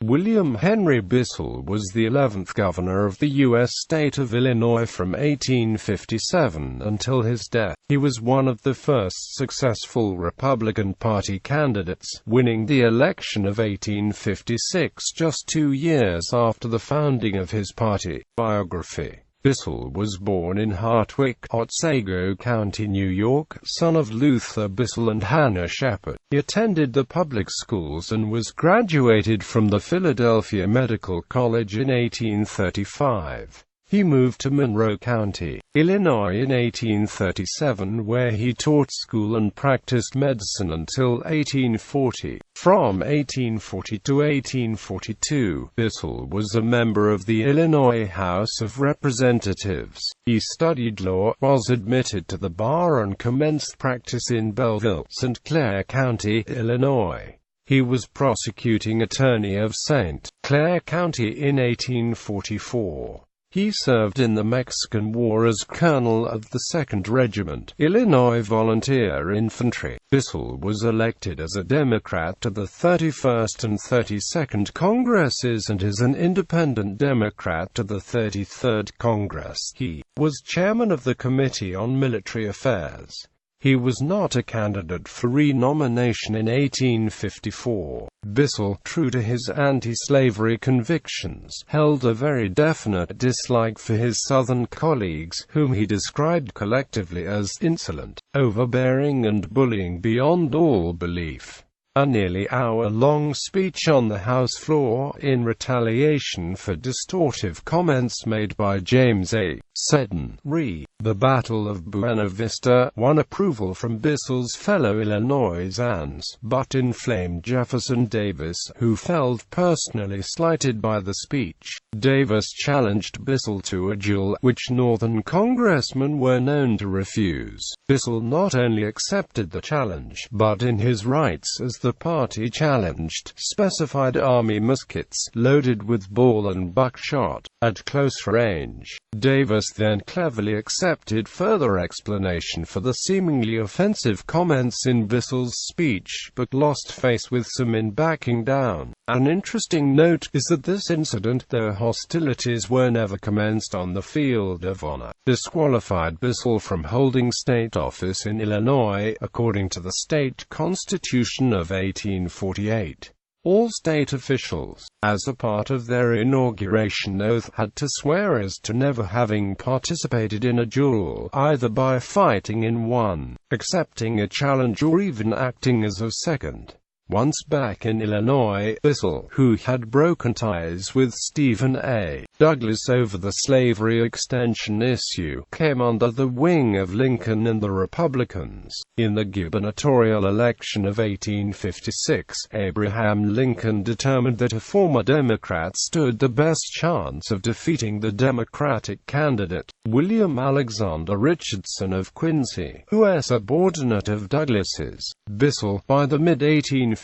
William Henry Bissell was the 11th governor of the U.S. state of Illinois from 1857 until his death. He was one of the first successful Republican Party candidates, winning the election of 1856 just 2 years after the founding of his party. Biography. Bissell was born in Hartwick, Otsego County, New York, son of Luther Bissell and Hannah Shepherd. He attended the public schools and was graduated from the Philadelphia Medical College in 1835. He moved to Monroe County, Illinois in 1837, where he taught school and practiced medicine until 1840. From 1840 to 1842, Bissell was a member of the Illinois House of Representatives. He studied law, was admitted to the bar and commenced practice in Belleville, St. Clair County, Illinois. He was prosecuting attorney of St. Clair County in 1844. He served in the Mexican War as colonel of the 2nd Regiment, Illinois Volunteer Infantry. Bissell was elected as a Democrat to the 31st and 32nd Congresses and as an independent Democrat to the 33rd Congress. He was chairman of the Committee on Military Affairs. He was not a candidate for re-nomination in 1854. Bissell, true to his anti-slavery convictions, held a very definite dislike for his Southern colleagues, whom he described collectively as insolent, overbearing and bullying beyond all belief. A nearly hour-long speech on the House floor, in retaliation for distortive comments made by James A. Seddon, re. The Battle of Buena Vista, won approval from Bissell's fellow Illinoisans, but inflamed Jefferson Davis, who felt personally slighted by the speech. Davis challenged Bissell to a duel, which Northern congressmen were known to refuse. Bissell not only accepted the challenge, but in his rights as the party challenged, specified Army muskets, loaded with ball and buckshot, at close range. Davis then cleverly accepted further explanation for the seemingly offensive comments in Bissell's speech, but lost face with some in backing down. An interesting note is that this incident, though hostilities were never commenced on the field of honor, disqualified Bissell from holding state office in Illinois, according to the state constitution of 1848. All state officials, as a part of their inauguration oath, had to swear as to never having participated in a duel, either by fighting in one, accepting a challenge or even acting as a second. Once back in Illinois, Bissell, who had broken ties with Stephen A. Douglas over the slavery extension issue, came under the wing of Lincoln and the Republicans. In the gubernatorial election of 1856, Abraham Lincoln determined that a former Democrat stood the best chance of defeating the Democratic candidate, William Alexander Richardson of Quincy, who was a subordinate of Douglas's. Bissell, by the mid-1850s,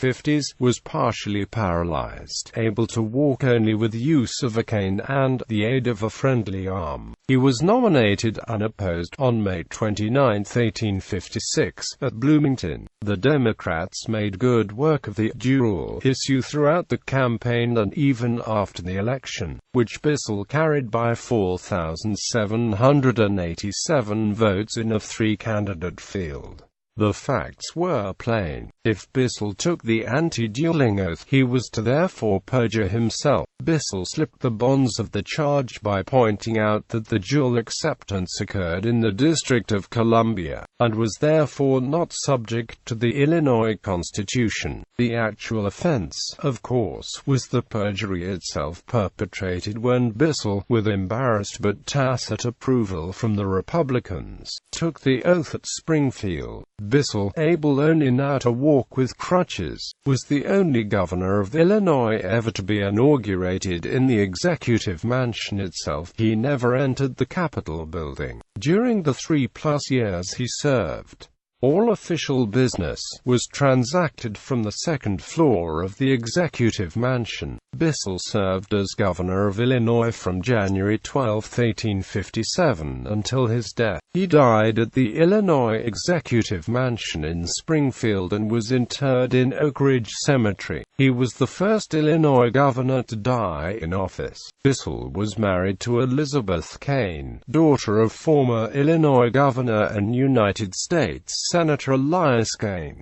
was partially paralyzed, able to walk only with use of a cane and the aid of a friendly arm. He was nominated unopposed on May 29, 1856, at Bloomington. The Democrats made good work of the dual issue throughout the campaign and even after the election, which Bissell carried by 4,787 votes in a three-candidate field. The facts were plain. If Bissell took the anti-dueling oath, he was to therefore perjure himself. Bissell slipped the bonds of the charge by pointing out that the dual acceptance occurred in the District of Columbia, and was therefore not subject to the Illinois Constitution. The actual offense, of course, was the perjury itself, perpetrated when Bissell, with embarrassed but tacit approval from the Republicans, took the oath at Springfield. Bissell, able only now to walk with crutches, was the only governor of Illinois ever to be inaugurated in the executive mansion itself. He never entered the Capitol building during the 3+ years he served. All official business was transacted from the second floor of the Executive Mansion. Bissell served as governor of Illinois from January 12, 1857, until his death. He died at the Illinois Executive Mansion in Springfield and was interred in Oak Ridge Cemetery. He was the first Illinois governor to die in office. Bissell was married to Elizabeth Kane, daughter of former Illinois governor and United States Senator Elias Kane.